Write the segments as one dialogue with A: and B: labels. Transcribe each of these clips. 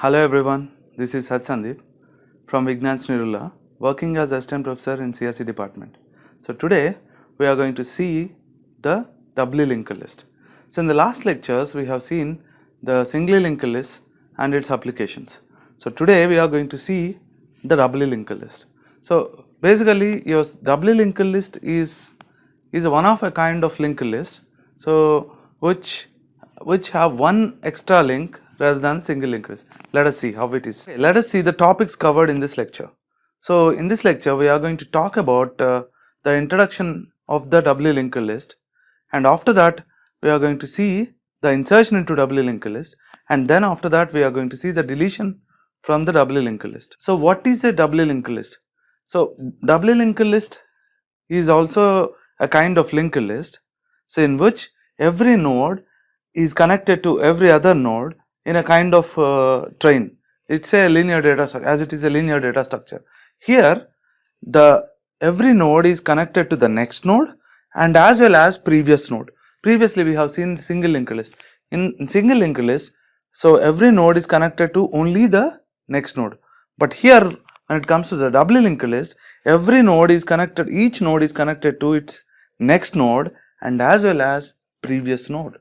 A: Hello everyone, this is Sandeep from Vignan Snirula, working as assistant professor in CSE department. So today we are going to see the doubly linked list. So in the last lectures we have seen the singly linked list and its applications. So today we are going to see the doubly linked list. So basically your doubly linked list is one of a kind of linked list, so which have one extra link rather than single linked list. Let us see how it is. Okay, let us see the topics covered in this lecture. So in this lecture we are going to talk about the introduction of the doubly linked list, and after that we are going to see the insertion into doubly linked list, and then after that we are going to see the deletion from the doubly linked list. So what is a doubly linked list? So doubly linked list is also a kind of linked list, so in which every node is connected to every other node in a kind of train. It's a linear data structure, as it is a linear data structure. Here the every node is connected to the next node and as well as previous node. Previously we have seen single linked list. In single linked list, so every node is connected to only the next node, but here when it comes to the doubly linked list, every node is connected, each node is connected to its next node and as well as previous node.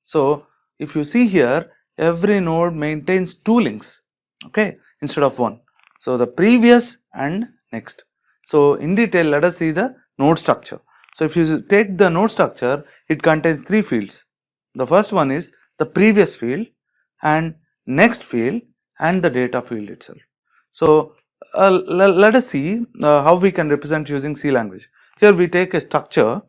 A: So if you see here, every node maintains two links, okay, instead of one. So the previous and next. So in detail, let us see the node structure. So if you take the node structure, it contains three fields. The first one is the previous field and next field and the data field itself. So let us see how we can represent using C language. Here we take a structure.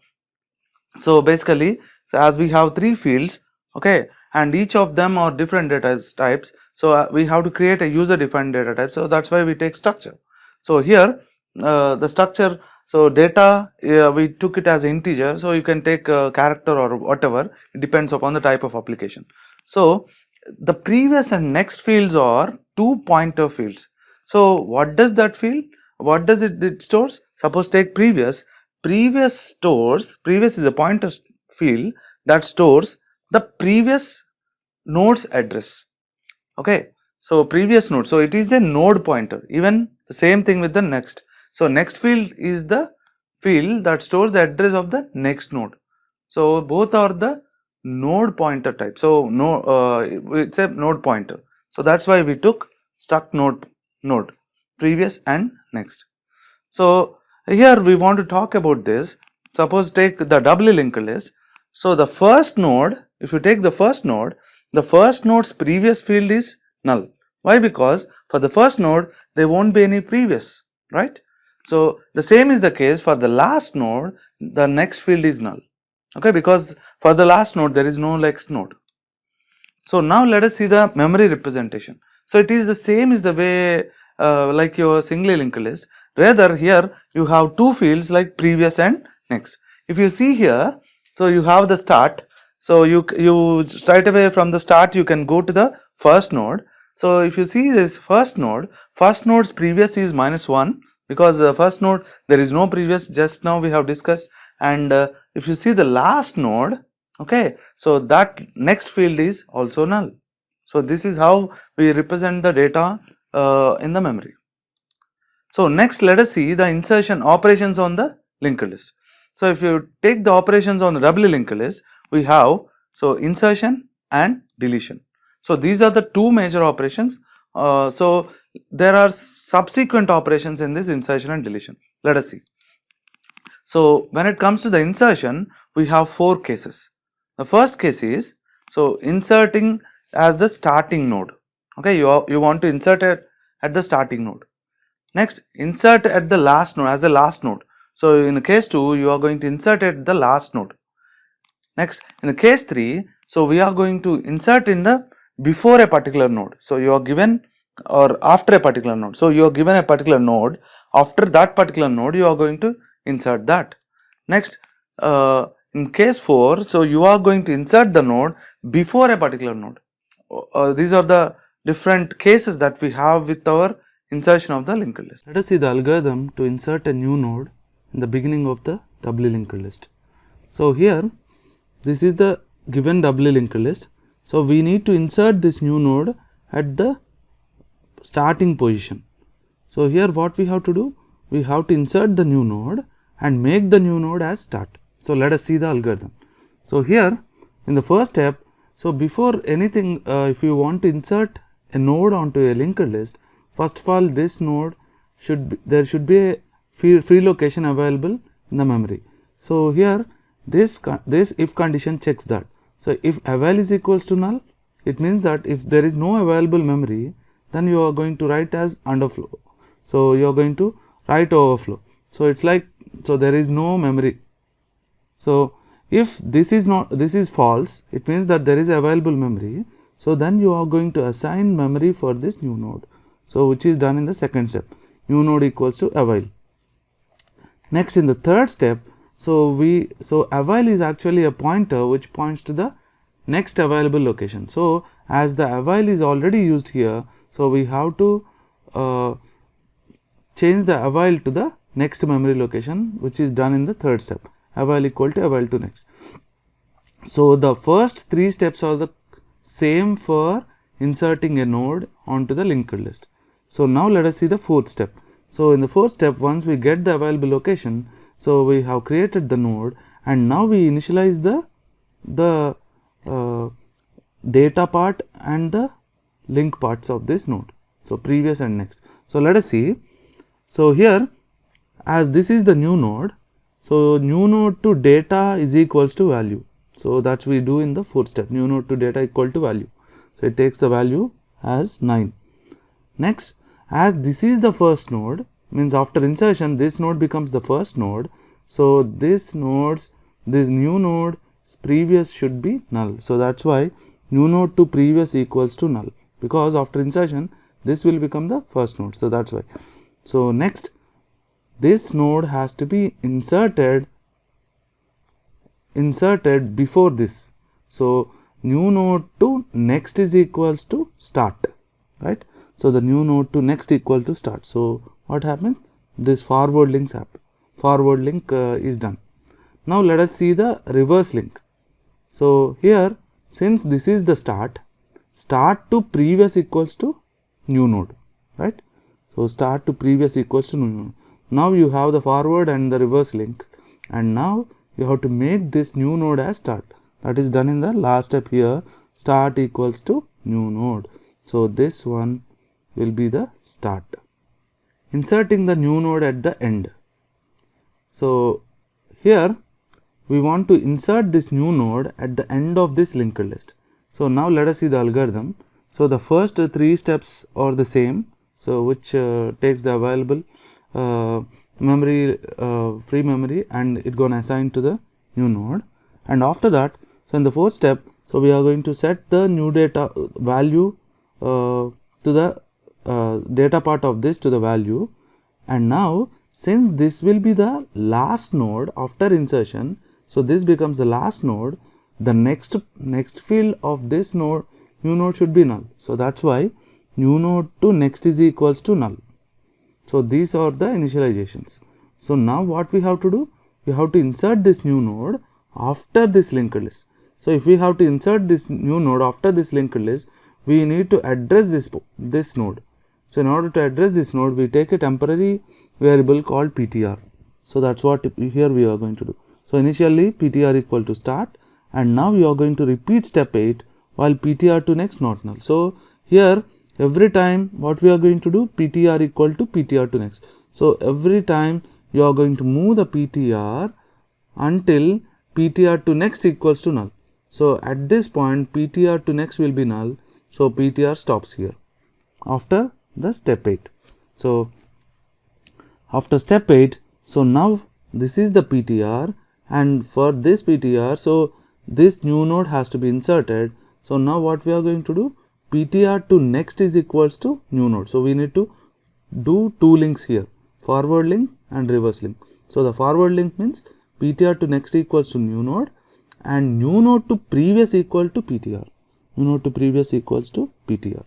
A: So basically, as we have three fields, okay, and each of them are different data types, so we have to create a user defined data type. So that's why we take structure. So here the structure, so data we took it as integer, so you can take a character or whatever, it depends upon the type of application. So the previous and next fields are two pointer fields. So what does that field, what does it stores? Suppose take previous. Previous stores, previous is a pointer field that stores the previous node's address, okay. So previous node, so it is a node pointer. Even the same thing with the next. So next field is the field that stores the address of the next node. So both are the node pointer type. So no, it's a node pointer. So that's why we took struct node previous and next. So here we want to talk about this. Suppose take the doubly linked list. So the first node, if you take the first node's previous field is null. Why? Because for the first node there won't be any previous, right? So the same is the case for the last node, the next field is null, okay, because for the last node there is no next node. So now let us see the memory representation. So it is the same as the way like your singly linked list. Rather here you have two fields like previous and next. If you see here, so you have the start. So you straight away from the start you can go to the first node. So if you see this first node's previous is -1, because the first node there is no previous, just now we have discussed. And if you see the last node, okay, so that next field is also null. So this is how we represent the data in the memory. So next let us see the insertion operations on the linked list. So if you take the operations on the doubly linked list, we have so insertion and deletion. So these are the two major operations. So there are subsequent operations in this insertion and deletion. Let us see. So when it comes to the insertion, we have four cases. The first case is so inserting as the starting node. Okay, you want to insert it at the starting node. Next, insert at the last node as a last node. So in the case 2, you are going to insert at the last node. Next, in the case 3, so we are going to insert in the before a particular node. So you are given or after a particular node. So you are given a particular node, after that particular node you are going to insert that. Next, in case 4, so you are going to insert the node before a particular node. These are the different cases that we have with our insertion of the linked list. Let us see the algorithm to insert a new node in the beginning of the doubly linked list. So here this is the given doubly linked list. So we need to insert this new node at the starting position. So here what we have to do? We have to insert the new node and make the new node as start. So let us see the algorithm. So here in the first step, so before anything, if you want to insert a node onto a linked list, first of all this node there should be a free location available in the memory. So here this if condition checks that. So if eval is equals to null, it means that if there is no available memory, then you are going to write as underflow. So you are going to write overflow. So it's like, so there is no memory. So if this is false, it means that there is available memory. So then you are going to assign memory for this new node. So which is done in the second step. New node equals to avail. Next in the third step, so avail is actually a pointer which points to the next available location. So as the avail is already used here, so we have to change the avail to the next memory location, which is done in the third step. Avail equal to avail to next. So the first three steps are the same for inserting a node onto the linked list. So now let us see the fourth step. So in the fourth step, once we get the available location, so we have created the node and now we initialize the data part and the link parts of this node. So previous and next. So let us see. So here, as this is the new node, so new node to data is equals to value. So that's we do in the fourth step, new node to data equal to value. So it takes the value as 9. Next, as this is the first node, means after insertion this node becomes the first node. So this new node previous should be null. So that's why new node to previous equals to null, because after insertion this will become the first node. So that's why. So next, this node has to be inserted before this. So new node to next is equals to start, right? So the new node to next equal to start. So what happens? This forward link is done. Now let us see the reverse link. So here, since this is the start to previous equals to new node, right? So start to previous equals to new node. Now you have the forward and the reverse links, and now you have to make this new node as start. That is done in the last step here, start equals to new node. So this one will be the start. Inserting the new node at the end. So here we want to insert this new node at the end of this linked list. So now let us see the algorithm. So the first three steps are the same. So which takes the available memory, free memory, and it gonna assign to the new node. And after that, so in the fourth step, so we are going to set the new data value to the data part of this to the value. And now since this will be the last node after insertion, so this becomes the last node, the next field of this node, new node should be null. So that's why new node to next is equals to null. So these are the initializations. So now what we have to do? We have to insert this new node after this linked list. So if we have to insert this new node after this linked list, we need to address this node. So in order to address this node, we take a temporary variable called PTR. So that's what here we are going to do. So initially PTR equal to start, and now we are going to repeat step 8 while PTR to next not null. So here every time what we are going to do, PTR equal to PTR to next. So every time you are going to move the PTR until PTR to next equals to null. So at this point PTR to next will be null. So PTR stops here after the step 8. So after step 8, so now this is the PTR, and for this PTR, so this new node has to be inserted. So now what we are going to do, PTR to next is equals to new node. So we need to do two links here, forward link and reverse link. So the forward link means PTR to next equals to new node, and new node to previous equal to PTR. New node to previous equals to PTR.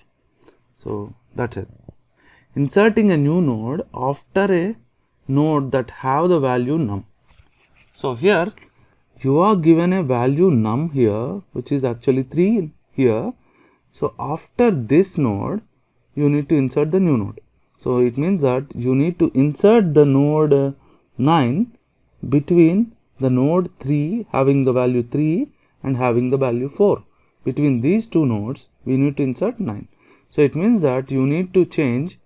A: So that's it. Inserting a new node after a node that have the value num. So here you are given a value num here, which is actually 3 here. So after this node you need to insert the new node. So it means that you need to insert the node 9 between the node 3 having the value 3 and having the value 4. Between these two nodes, we need to insert 9. So it means that you need to change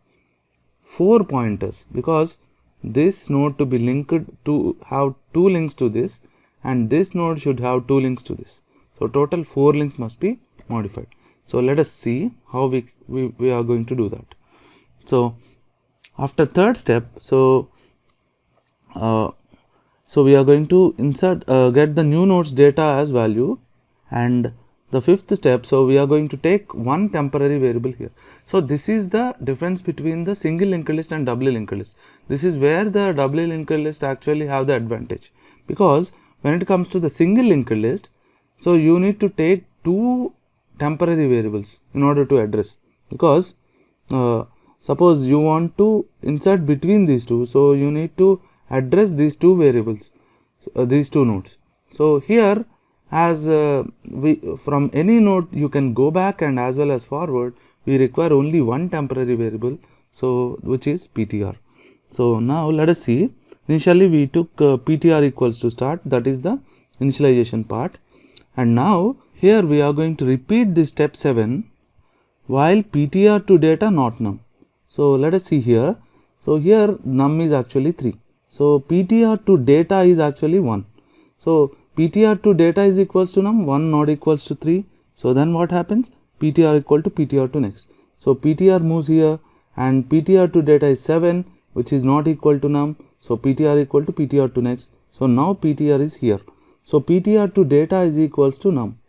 A: 4 pointers, because this node to be linked to have 2 links to this, and this node should have 2 links to this. So total 4 links must be modified. So let us see how we are going to do that. So after third step, so we are going to insert get the new node's data as value, and the fifth step, so we are going to take one temporary variable here. So this is the difference between the single linked list and doubly linked list. This is where the doubly linked list actually have the advantage, because when it comes to the single linked list, so you need to take 2 temporary variables in order to address, because suppose you want to insert between these two, so you need to address these 2 variables, these 2 nodes. So here, as from any node you can go back and as well as forward, we require only one temporary variable, so which is PTR. So now let us see. Initially we took PTR equals to start, that is the initialization part, and now here we are going to repeat this step 7 while PTR to data not num. So let us see here. So here num is actually 3. So PTR to data is actually 1. So PTR to data is equals to num, 1 not equals to 3. So then what happens? PTR equal to PTR to next. So PTR moves here, and PTR to data is 7, which is not equal to num. So PTR equal to PTR to next. So now PTR is here. So PTR to data is equals to num,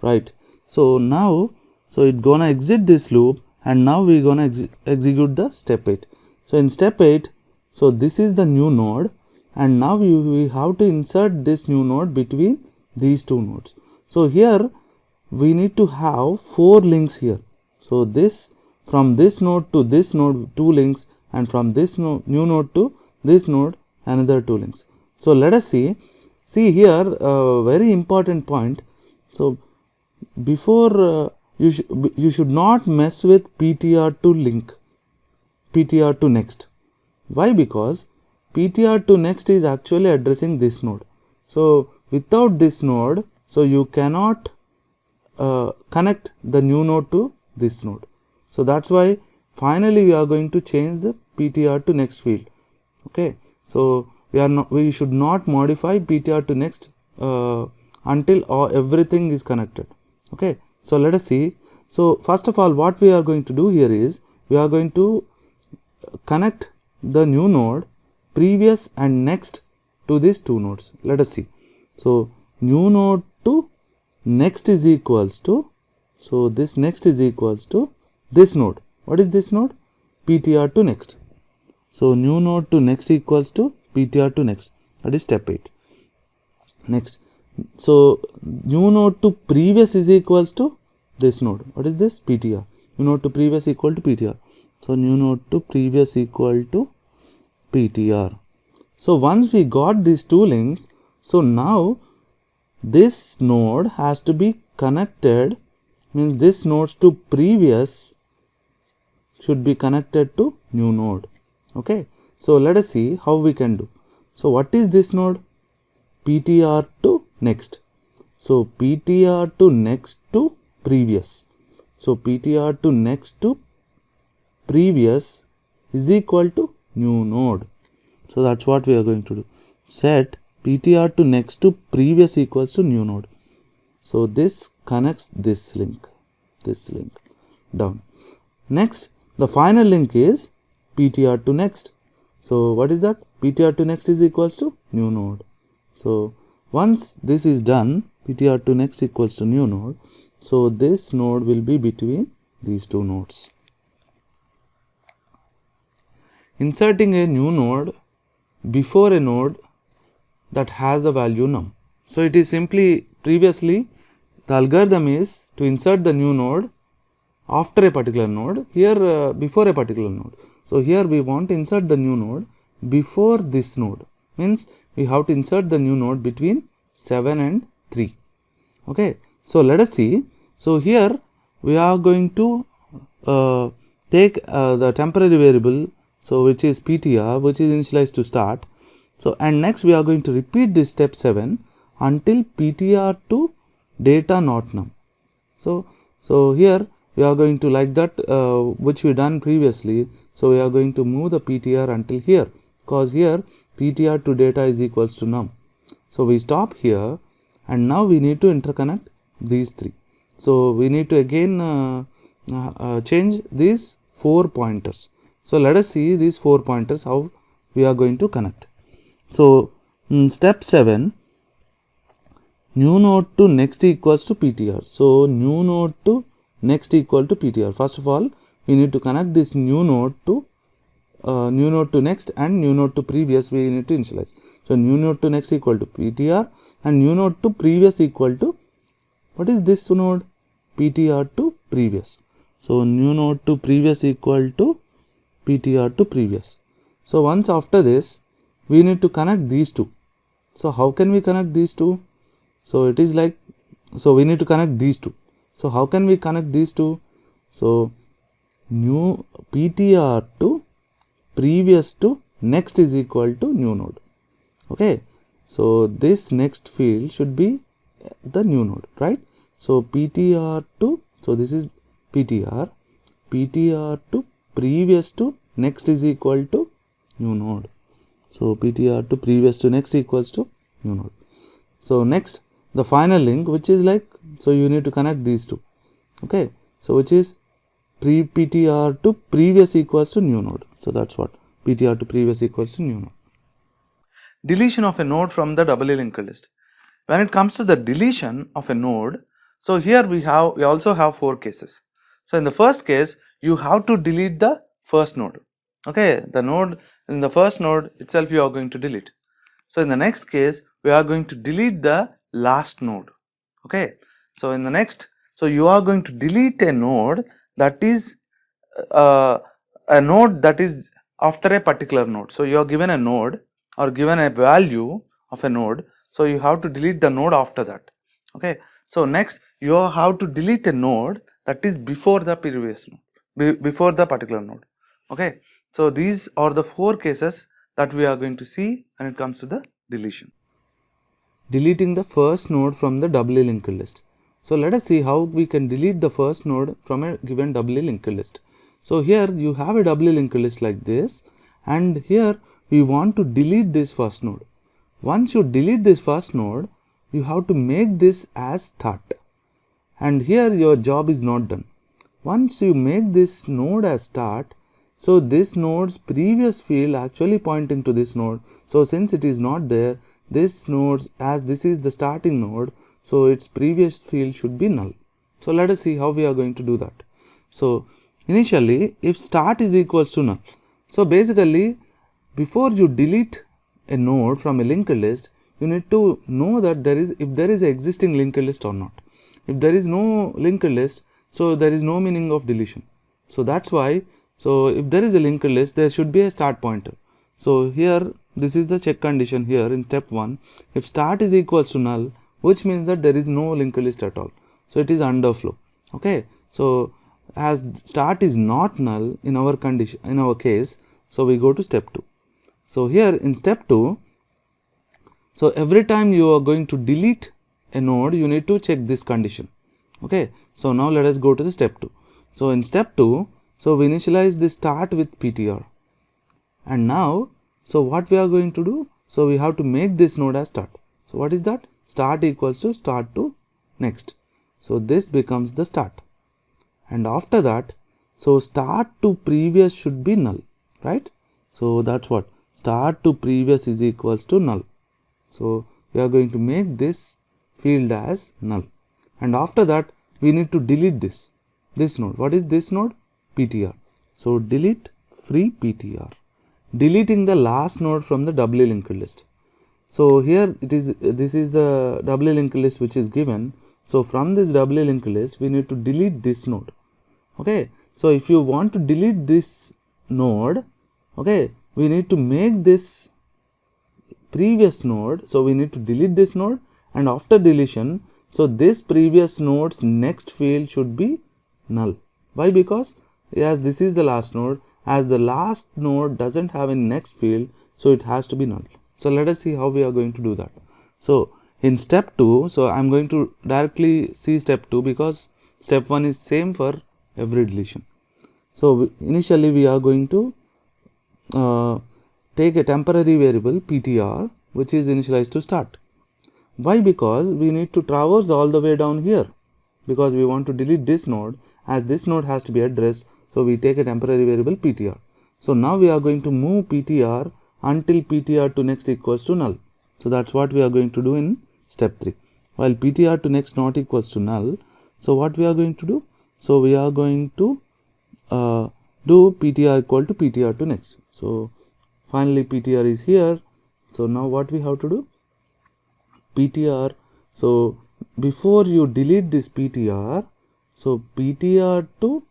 A: right? So now, so it gonna exit this loop, and now we gonna execute the step 8. So in step 8, so this is the new node, and now we have to insert this new node between these 2 nodes. So here we need to have 4 links here. So this, from this node to this node 2 links, and from this new node to this node another 2 links. So let us see here very important point. So before you should not mess with PTR to link, PTR to next. Why? Because PTR to next is actually addressing this node. So without this node, so you cannot connect the new node to this node. So that's why finally we are going to change the PTR to next field. Okay, so we should not modify PTR to next until everything is connected. Okay, so let us see. So first of all, what we are going to do here is we are going to connect the new node previous and next to these 2 nodes. Let us see. So new node to next is equals to, so this next is equals to this node. What is this node? PTR to next. So new node to next equals to PTR to next, that is step 8. Next, so new node to previous is equals to this node. What is this? PTR. New node to previous equal to PTR. So new node to previous equal to PTR. So once we got these 2 links, so now this node has to be connected, means this nodes to previous should be connected to new node. Okay, so let us see how we can do. So what is this node? PTR to next. So PTR to next to previous. So PTR to next to previous is equal to new node. So that's what we are going to do. Set PTR to next to previous equals to new node. So this connects this link down. Next, the final link is PTR to next. So what is that? PTR to next is equals to new node. So once this is done, PTR to next equals to new node. So this node will be between these 2 nodes. Inserting a new node before a node that has the value num. So it is simply, previously the algorithm is to insert the new node after a particular node, here before a particular node. So here we want to insert the new node before this node, means we have to insert the new node between 7 and 3. Okay, so let us see. So here we are going to take the temporary variable, so which is PTR, which is initialized to start. So and next we are going to repeat this step 7 until PTR to data not num. So here we are going to, like that which we done previously, so we are going to move the PTR until here, because here PTR to data is equals to num. So we stop here, and now we need to interconnect these three. So we need to again change these 4 pointers. So let us see these 4 pointers how we are going to connect. So in step 7, new node to next equals to PTR. So new node to next equal to PTR. First of all, we need to connect this new node to next and new node to previous. We need to initialize. So new node to next equal to PTR and new node to previous equal to, what is this node? PTR to previous. So new node to previous equal to PTR to previous. So once after this, we need to connect these two. So how can we connect these two? So it is like, so we need to connect these two. So how can we connect these two? So new PTR to previous to next is equal to new node. Okay. So this next field should be the new node, right? So PTR to, so this is PTR to previous to next is equal to new node. So PTR to previous to next equals to new node. So next, the final link, which is like, so you need to connect these two. Okay. So which is PTR to previous equals to new node. So that's what PTR to previous equals to new node. Deletion of a node from the doubly linked list. When it comes to the deletion of a node, so here we also have 4 cases. So in the first case, you have to delete the first node. Okay, the node in the first node itself you are going to delete. So in the next case, we are going to delete the last node. Okay, so in the next, so you are going to delete a node that is a node that is after a particular node. So you are given a node or given a value of a node, so you have to delete the node after that. Okay, so next you have to delete a node that is before the previous node, before the particular node. Okay, so these are the 4 cases that we are going to see when it comes to the deletion. Deleting the first node from the doubly linked list. So let us see how we can delete the first node from a given doubly linked list. So here you have a doubly linked list like this, and here we want to delete this first node. Once you delete this first node, you have to make this as start, and here your job is not done. Once you make this node as start, so this node's previous field actually pointing to this node. So since it is not there, this node, as this is the starting node, so its previous field should be null. So let us see how we are going to do that. So initially, if start is equals to null, so basically before you delete a node from a linked list, you need to know that if there is an existing linked list or not. If there is no linked list, so there is no meaning of deletion. So that's why, so if there is a linked list, there should be a start pointer. So here, this is the check condition here in step 1. If start is equals to null, which means that there is no linked list at all. So it is underflow. Okay. So as start is not null in our condition, in our case, so we go to step 2. So here in step 2, so every time you are going to delete a node, you need to check this condition. Okay. So now let us go to the step 2. So in step 2, so we initialize the start with PTR. And now, so what we are going to do? So we have to make this node as start. So what is that? Start equals to start to next. So this becomes the start. And after that, so start to previous should be null, right? So that's what start to previous is equals to null. So we are going to make this field as null. And after that, we need to delete this node. What is this node? PTR. So delete free PTR. Deleting the last node from the doubly linked list. So here this is the doubly linked list which is given. So from this doubly linked list, we need to delete this node. Okay. So if you want to delete this node, okay, we need to make this previous node. So we need to delete this node, and after deletion, so this previous node's next field should be null. Why? Because as this is the last node, as the last node doesn't have a next field, so it has to be null. So let us see how we are going to do that. So in step 2, so I am going to directly see step 2 because step 1 is same for every deletion. So initially we are going to take a temporary variable ptr which is initialized to start. Why? Because we need to traverse all the way down here because we want to delete this node, as this node has to be addressed, so we take a temporary variable ptr. So now we are going to move ptr until ptr to next equals to null. So that's what we are going to do in step 3. While ptr to next not equals to null, so what we are going to do? So we are going to do ptr equal to ptr to next. So finally ptr is here. So now what we have to do? ptr, so before you delete this ptr, so ptr to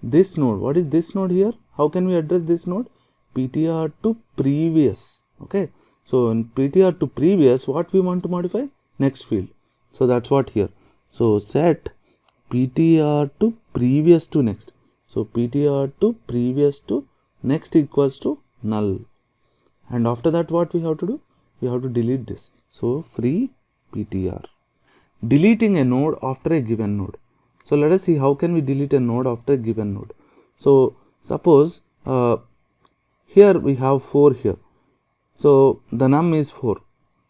A: this node, what is this node here? How can we address this node? ptr to previous. Okay, so in ptr to previous, what we want to modify? Next field. So that's what here. So set ptr to previous to next. So ptr to previous to next equals to null. And after that what we have to do? We have to delete this. So free ptr. Deleting a node after a given node. So let us see how can we delete a node after a given node. So suppose here we have 4 here. So the num is 4.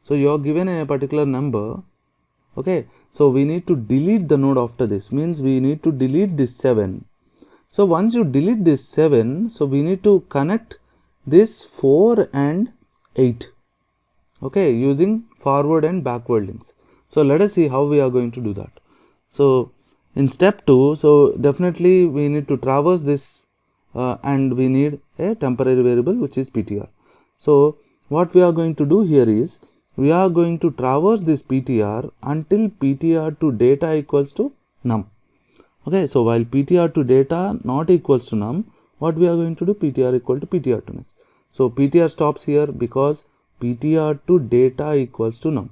A: So you are given a particular number. Okay, so we need to delete the node after this, means we need to delete this 7. So once you delete this 7, so we need to connect this 4 and 8, okay, using forward and backward links. So let us see how we are going to do that. So in step 2, so definitely we need to traverse this and we need a temporary variable which is ptr. So what we are going to do here is, we are going to traverse this ptr until ptr to data equals to num. Okay, so while ptr to data not equals to num, what we are going to do? ptr equal to ptr to next. So ptr stops here because ptr to data equals to num.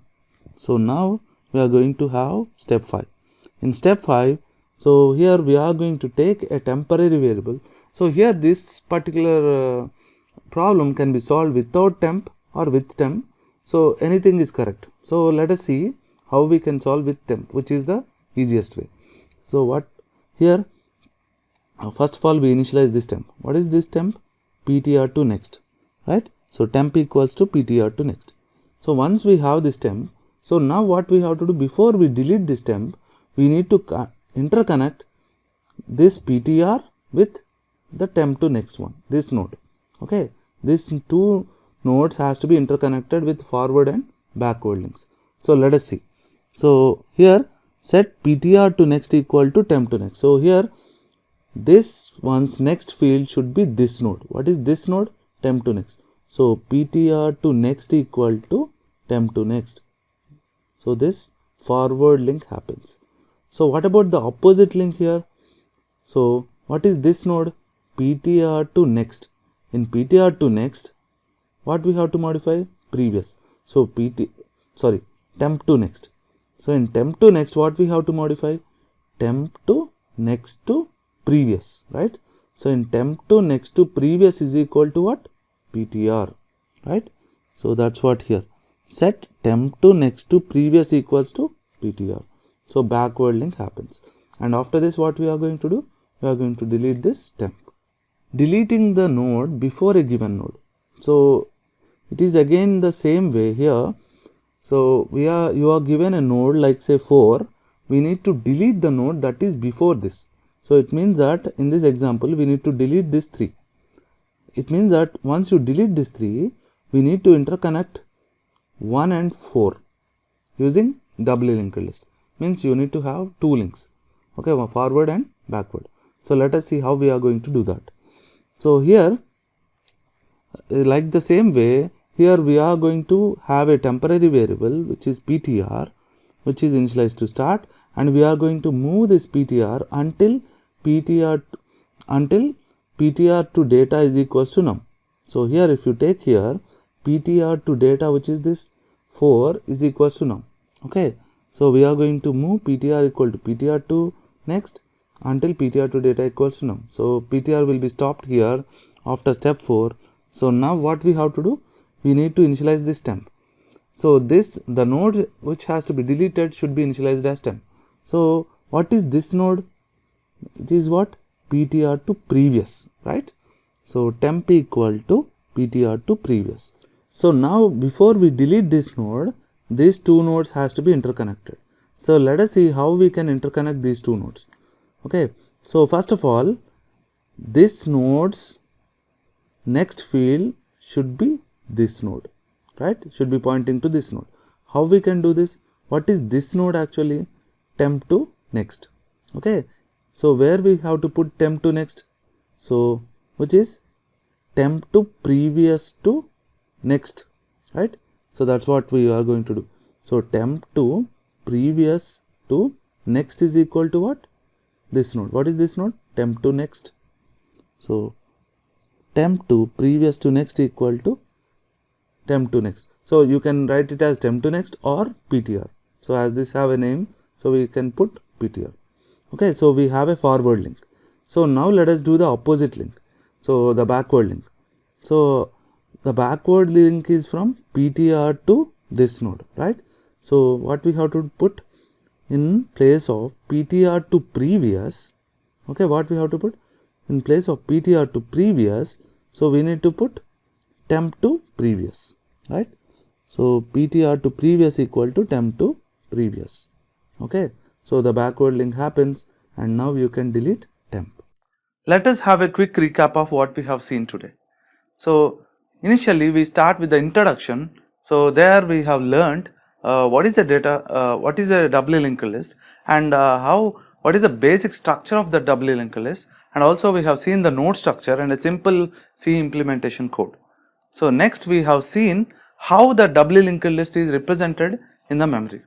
A: So now we are going to have step 5. In step 5, so here we are going to take a temporary variable. So here this particular problem can be solved without temp or with temp. So anything is correct. So let us see how we can solve with temp, which is the easiest way. So what here, first of all we initialize this temp. What is this temp? ptr to next, right? So temp equals to ptr to next. So once we have this temp, so now what we have to do? Before we delete this temp, we need to interconnect this ptr with the temp to next one, this node. Okay, these two nodes has to be interconnected with forward and backward links. So let us see. So here set ptr to next equal to temp to next. So here this one's next field should be this node. What is this node? Temp to next. So ptr to next equal to temp to next. So this forward link happens. So what about the opposite link here? So what is this node? ptr to next. In ptr to next, what we have to modify? Previous. So temp to next. So in temp to next, what we have to modify? Temp to next to previous, right? So in temp to next to previous is equal to what? ptr, right? So that's what here. Set temp to next to previous equals to ptr. So backward link happens. And after this, what we are going to do? We are going to delete this temp. Deleting the node before a given node. So it is again the same way here. So you are given a node like say 4. We need to delete the node that is before this. So it means that in this example we need to delete this 3. It means that once you delete this 3, we need to interconnect 1 and 4 using doubly linked list. Means you need to have 2 links, okay, forward and backward. So let us see how we are going to do that. So here, like the same way, here we are going to have a temporary variable which is ptr, which is initialized to start, and we are going to move this ptr until ptr to data is equals to num. So here if you take here ptr to data, which is this 4, is equals to num. Okay, so we are going to move ptr equal to ptr to next, until ptr to data equals to num. So ptr will be stopped here after step 4. So now what we have to do, we need to initialize this temp. So the node which has to be deleted should be initialized as temp. So what is this node? It is what? ptr to previous, right? So temp equal to ptr to previous. So now before we delete this node, these two nodes has to be interconnected. So let us see how we can interconnect these two nodes. Okay, so first of all, this node's next field should be this node, right? Should be pointing to this node. How we can do this? What is this node actually? Temp to next. Okay, so where we have to put temp to next? So which is temp to previous to next, right? So that's what we are going to do. So temp to previous to next is equal to what? This node. What is this node? Temp to next. So temp to previous to next equal to temp to next. So you can write it as temp to next or ptr. So as this have a name, so we can put ptr. Okay, so we have a forward link. So now let us do the opposite link. So the backward link. So the backward link is from ptr to this node, right? So what we have to put in place of ptr to previous? Okay, what we have to put in place of ptr to previous? So we need to put temp to previous, right? So ptr to previous equal to temp to previous. Okay, so the backward link happens and now you can delete temp. Let us have a quick recap of what we have seen today. So initially we start with the introduction. So there we have learned what is a doubly linked list, and what is the basic structure of the doubly linked list, and also we have seen the node structure and a simple C implementation code. So next we have seen how the doubly linked list is represented in the memory,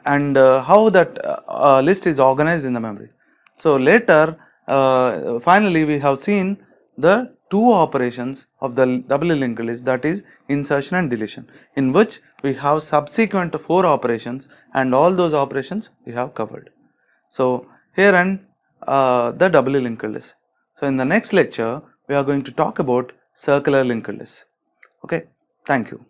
A: and how that list is organized in the memory. So later finally we have seen the two operations of the doubly linked list, that is insertion and deletion, in which we have subsequent 4 operations, and all those operations we have covered. So here end the doubly linked list. So in the next lecture we are going to talk about circular linked list. Okay, thank you.